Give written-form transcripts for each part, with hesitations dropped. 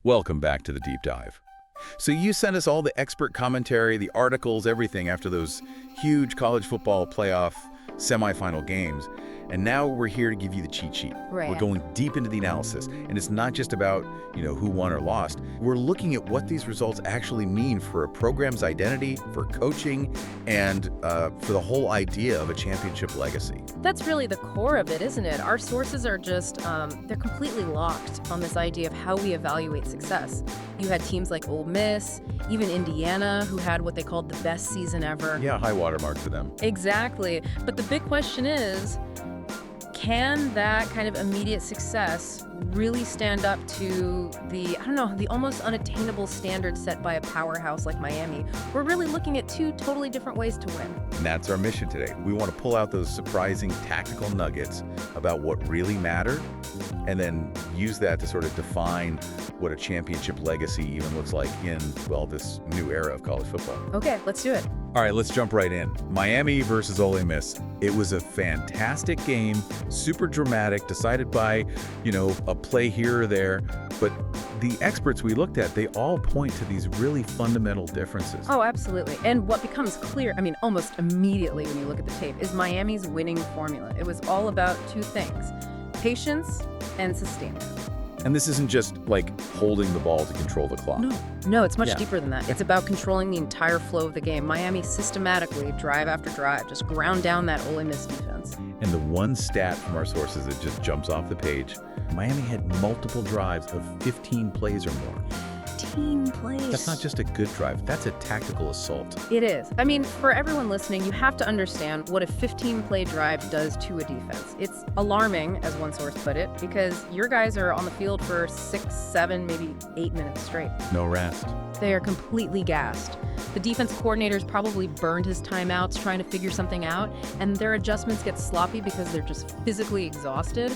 Welcome back to the Deep Dive. So you sent us all the expert commentary, the articles, everything after those huge college football playoff semifinal games. And now we're here to give you the cheat sheet. Right. We're going deep into the analysis. And it's not just about, who won or lost. We're looking at what these results actually mean for a program's identity, for coaching, and for the whole idea of a championship legacy. That's really the core of it, isn't it? Our sources are just, they're completely locked on this idea of how we evaluate success. You had teams like Ole Miss, even Indiana, who had what they called the best season ever. Yeah, high watermark for them. Exactly. But the big question is, can that kind of immediate success really stand up to the almost unattainable standards set by a powerhouse like Miami? We're really looking at two totally different ways to win. And that's our mission today. We want to pull out those surprising tactical nuggets about what really mattered, and then use that to sort of define what a championship legacy even looks like in, this new era of college football. Okay, let's do it. All right, let's jump right in. Miami versus Ole Miss. It was a fantastic game, super dramatic, decided by, a play here or there. But the experts we looked at, they all point to these really fundamental differences. Oh, absolutely. And what becomes clear, almost immediately when you look at the tape, is Miami's winning formula. It was all about two things: patience and sustainment. And this isn't just like holding the ball to control the clock. No, it's much deeper than that. It's about controlling the entire flow of the game. Miami systematically, drive after drive, just ground down that Ole Miss defense. And the one stat from our sources that just jumps off the page, Miami had multiple drives of 15 plays or more. 15 plays. That's not just a good drive. That's a tactical assault. It is. For everyone listening, you have to understand what a 15-play drive does to a defense. It's alarming, as one source put it, because your guys are on the field for 6, 7, maybe 8 minutes straight. No rest. They are completely gassed. The defense coordinator's probably burned his timeouts trying to figure something out, and their adjustments get sloppy because they're just physically exhausted.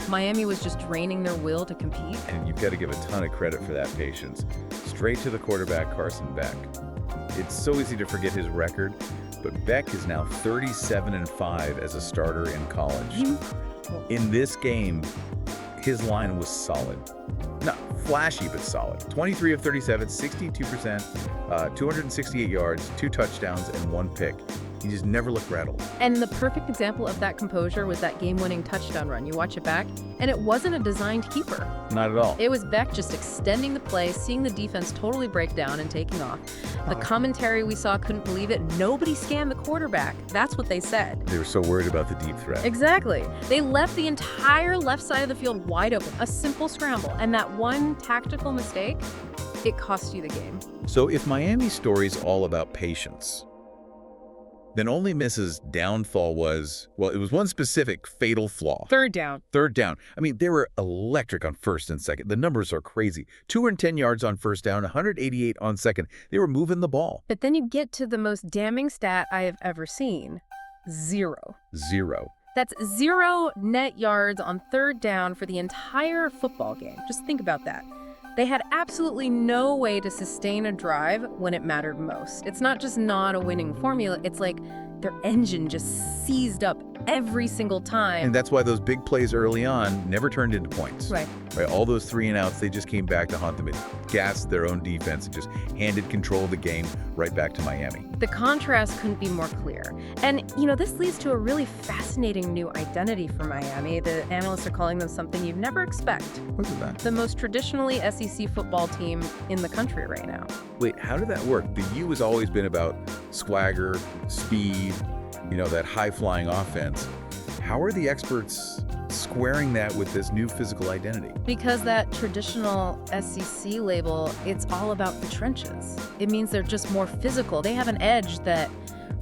Miami was just draining their will to compete. And you've got to give a ton of credit for that patience. Straight to the quarterback, Carson Beck. It's so easy to forget his record, but Beck is now 37-5 as a starter in college. In this game, his line was solid. Not flashy, but solid. 23 of 37, 62%, 268 yards, 2 touchdowns, and 1 pick. He just never looked rattled. And the perfect example of that composure was that game-winning touchdown run. You watch it back, and it wasn't a designed keeper. Not at all. It was Beck just extending the play, seeing the defense totally break down and taking off. The commentary we saw couldn't believe it. Nobody scanned the quarterback. That's what they said. They were so worried about the deep threat. Exactly. They left the entire left side of the field wide open, a simple scramble. And that one tactical mistake, it cost you the game. So if Miami's story is all about patience, then Ole Miss's downfall was, it was one specific fatal flaw. Third down. They were electric on first and second. The numbers are crazy. 210 yards on first down, 188 on second. They were moving the ball. But then you get to the most damning stat I have ever seen. 0. That's 0 net yards on third down for the entire football game. Just think about that. They had absolutely no way to sustain a drive when it mattered most. It's not just not a winning formula, it's like their engine just seized up every single time. And that's why those big plays early on never turned into points. Right. All those 3 and outs, they just came back to haunt them. It gassed their own defense and just handed control of the game right back to Miami. The contrast couldn't be more clear. And, this leads to a really fascinating new identity for Miami. The analysts are calling them something you'd never expect. Look at that. The most traditionally SEC football team in the country right now. Wait, how did that work? The U has always been about swagger, speed, that high-flying offense. How are the experts squaring that with this new physical identity? Because that traditional SEC label, it's all about the trenches. It means they're just more physical. They have an edge that,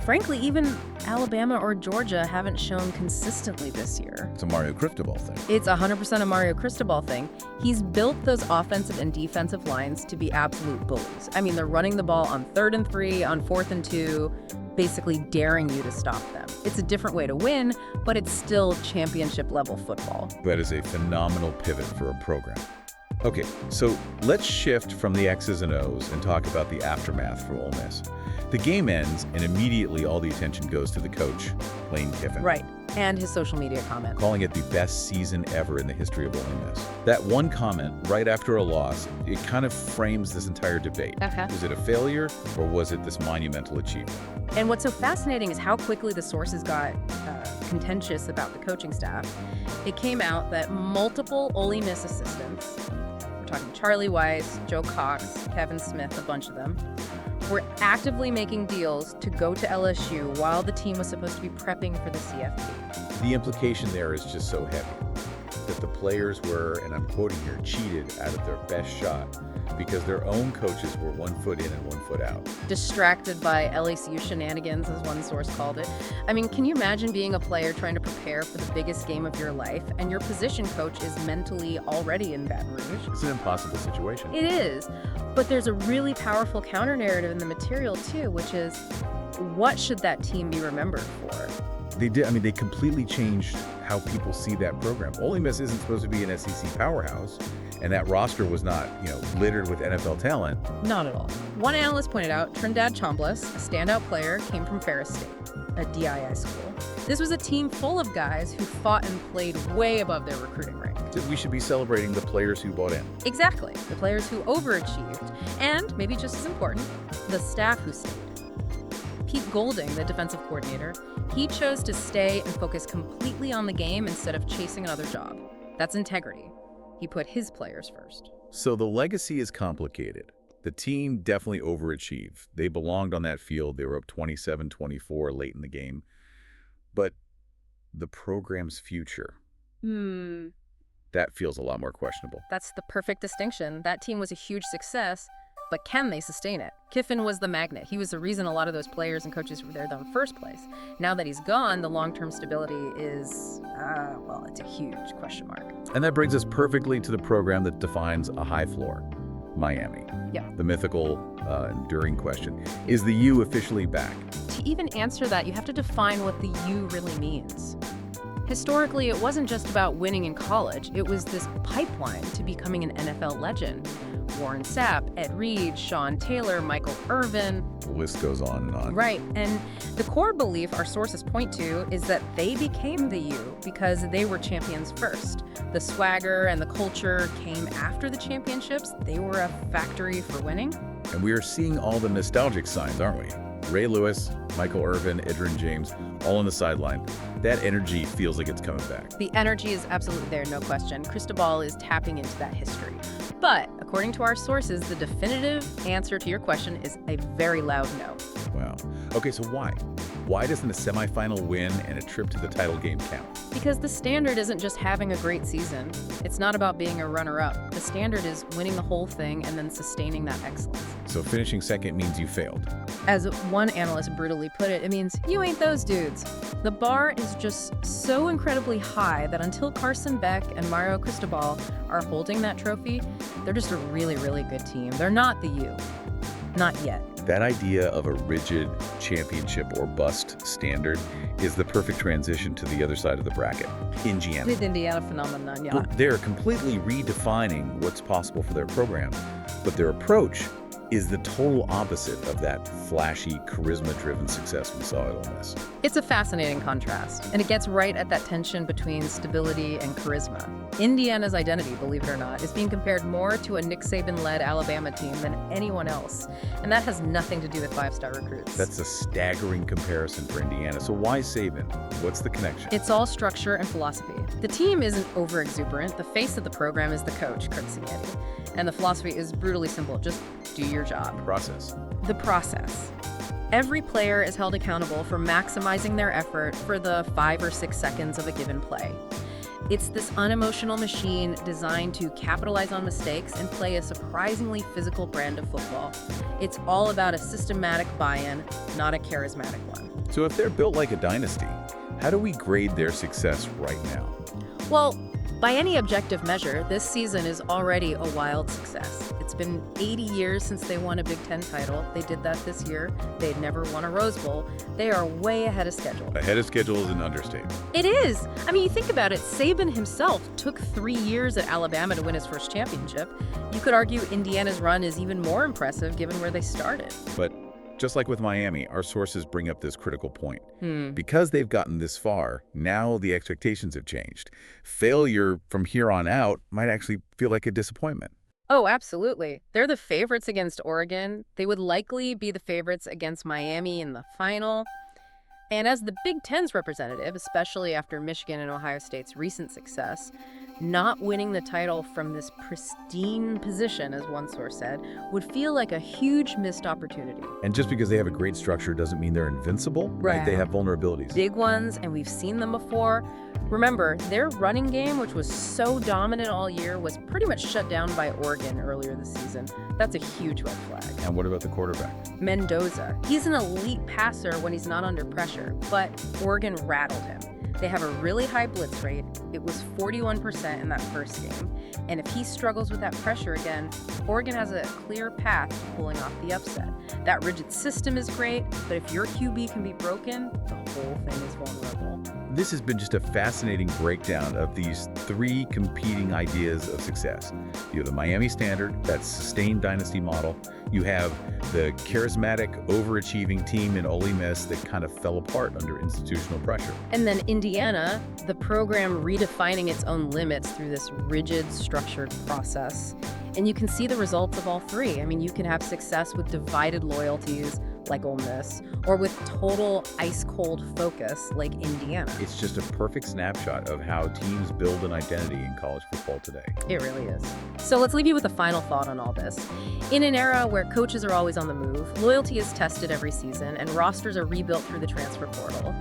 frankly, even Alabama or Georgia haven't shown consistently this year. It's a Mario Cristobal thing. It's 100% a Mario Cristobal thing. He's built those offensive and defensive lines to be absolute bullies. They're running the ball on 3rd and 3, on 4th and 2, basically daring you to stop them. It's a different way to win, but it's still championship-level football. That is a phenomenal pivot for a program. Okay, so let's shift from the X's and O's and talk about the aftermath for Ole Miss. The game ends, and immediately all the attention goes to the coach, Lane Kiffin. Right, and his social media comment. Calling it the best season ever in the history of Ole Miss. That one comment, right after a loss, it kind of frames this entire debate. Was it a failure, or was it this monumental achievement? And what's so fascinating is how quickly the sources got contentious about the coaching staff. It came out that multiple Ole Miss assistants, we're talking Charlie Weiss, Joe Cox, Kevin Smith, a bunch of them, were actively making deals to go to LSU while the team was supposed to be prepping for the CFP. The implication there is just so heavy, that the players were, and I'm quoting here, cheated out of their best shot because their own coaches were 1 foot in and 1 foot out. Distracted by LSU Shenanigans, as one source called it. I mean, can you imagine being a player trying to prepare for the biggest game of your life, and your position coach is mentally already in Baton Rouge? It's an impossible situation. It is. But there's a really powerful counter-narrative in the material, too, which is, what should that team be remembered for? They did. I mean, they completely changed how people see that program. Ole Miss isn't supposed to be an SEC powerhouse, and that roster was not, littered with NFL talent. Not at all. One analyst pointed out Trindad Chambliss, a standout player, came from Ferris State, a DII school. This was a team full of guys who fought and played way above their recruiting rank. We should be celebrating the players who bought in. Exactly. The players who overachieved, and, maybe just as important, the staff who stayed. Pete Golding, the defensive coordinator, he chose to stay and focus completely on the game instead of chasing another job. That's integrity. He put his players first. So the legacy is complicated. The team definitely overachieved. They belonged on that field. They were up 27-24 late in the game. But the program's future, that feels a lot more questionable. That's the perfect distinction. That team was a huge success, but can they sustain it? Kiffin was the magnet. He was the reason a lot of those players and coaches were there in the first place. Now that he's gone, the long-term stability is, it's a huge question mark. And that brings us perfectly to the program that defines a high floor, Miami. Yeah. The mythical, enduring question. Is the U officially back? To even answer that, you have to define what the U really means. Historically, it wasn't just about winning in college. It was this pipeline to becoming an NFL legend. Warren Sapp, Ed Reed, Sean Taylor, Michael Irvin. The list goes on and on. Right, and the core belief our sources point to is that they became the U because they were champions first. The swagger and the culture came after the championships. They were a factory for winning. And we are seeing all the nostalgic signs, aren't we? Ray Lewis, Michael Irvin, Edgerrin James, all on the sideline. That energy feels like it's coming back. The energy is absolutely there, no question. Cristobal is tapping into that history. But according to our sources, the definitive answer to your question is a very loud no. Wow. Okay, so why? Why doesn't a semifinal win and a trip to the title game count? Because the standard isn't just having a great season. It's not about being a runner-up. The standard is winning the whole thing and then sustaining that excellence. So finishing second means you failed. As one analyst brutally put it, it means you ain't those dudes. The bar is just so incredibly high that until Carson Beck and Mario Cristobal are holding that trophy, they're just a really, really good team. They're not the U. Not yet. That idea of a rigid championship or bust standard is the perfect transition to the other side of the bracket, Indiana. The Indiana phenomenon, yeah. Well, they're completely redefining what's possible for their program, but their approach is the total opposite of that flashy, charisma-driven success we saw at Ole Miss. It's a fascinating contrast, and it gets right at that tension between stability and charisma. Indiana's identity, believe it or not, is being compared more to a Nick Saban-led Alabama team than anyone else, and that has nothing to do with five-star recruits. That's a staggering comparison for Indiana. So why Saban? What's the connection? It's all structure and philosophy. The team isn't over-exuberant. The face of the program is the coach, Kirk Cignetti. And the philosophy is brutally simple. Just do your job. Process. The process. Every player is held accountable for maximizing their effort for the 5 or 6 seconds of a given play. It's this unemotional machine designed to capitalize on mistakes and play a surprisingly physical brand of football. It's all about a systematic buy-in, not a charismatic one. So if they're built like a dynasty, how do we grade their success right now? Well, by any objective measure, this season is already a wild success. It's been 80 years since they won a Big Ten title. They did that this year. They'd never won a Rose Bowl. They are way ahead of schedule. Ahead of schedule is an understatement. It is. I mean, you think about it. Saban himself took 3 years at Alabama to win his first championship. You could argue Indiana's run is even more impressive given where they started. But Just like with Miami, our sources bring up this critical point. Hmm. Because they've gotten this far, now the expectations have changed. Failure from here on out might actually feel like a disappointment. Oh, absolutely. They're the favorites against Oregon. They would likely be the favorites against Miami in the final. And as the Big Ten's representative, especially after Michigan and Ohio State's recent success, not winning the title from this pristine position, as one source said, would feel like a huge missed opportunity. And just because they have a great structure doesn't mean they're invincible, right? They have vulnerabilities. Big ones, and we've seen them before. Remember, their running game, which was so dominant all year, was pretty much shut down by Oregon earlier this season. That's a huge red flag. And what about the quarterback? Mendoza. He's an elite passer when he's not under pressure, but Oregon rattled him. They have a really high blitz rate. It was 41% in that first game. And if he struggles with that pressure again, Oregon has a clear path to pulling off the upset. That rigid system is great, but if your QB can be broken, the whole thing is vulnerable. This has been just a fascinating breakdown of these three competing ideas of success. You have the Miami Standard, that sustained dynasty model. You have the charismatic, overachieving team in Ole Miss that kind of fell apart under institutional pressure. And then Indiana, the program redefining its own limits through this rigid, structured process. And you can see the results of all three. I mean, you can have success with divided loyalties, like Ole Miss, or with total ice-cold focus like Indiana. It's just a perfect snapshot of how teams build an identity in college football today. It really is. So let's leave you with a final thought on all this. In an era where coaches are always on the move, loyalty is tested every season, and rosters are rebuilt through the transfer portal,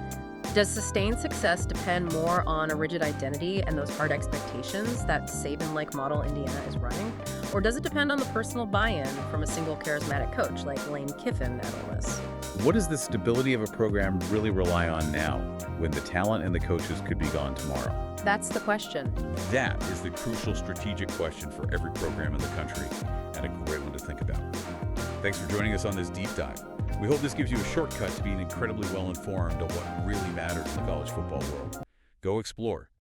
does sustained success depend more on a rigid identity and those hard expectations that Saban-like model Indiana is running? Or does it depend on the personal buy-in from a single charismatic coach like Lane Kiffin at Ole Miss? What does the stability of a program really rely on now, when the talent and the coaches could be gone tomorrow? That's the question. That is the crucial strategic question for every program in the country, and a great one to think about. Thanks for joining us on this deep dive. We hope this gives you a shortcut to being incredibly well-informed on what really matters in the college football world. Go explore.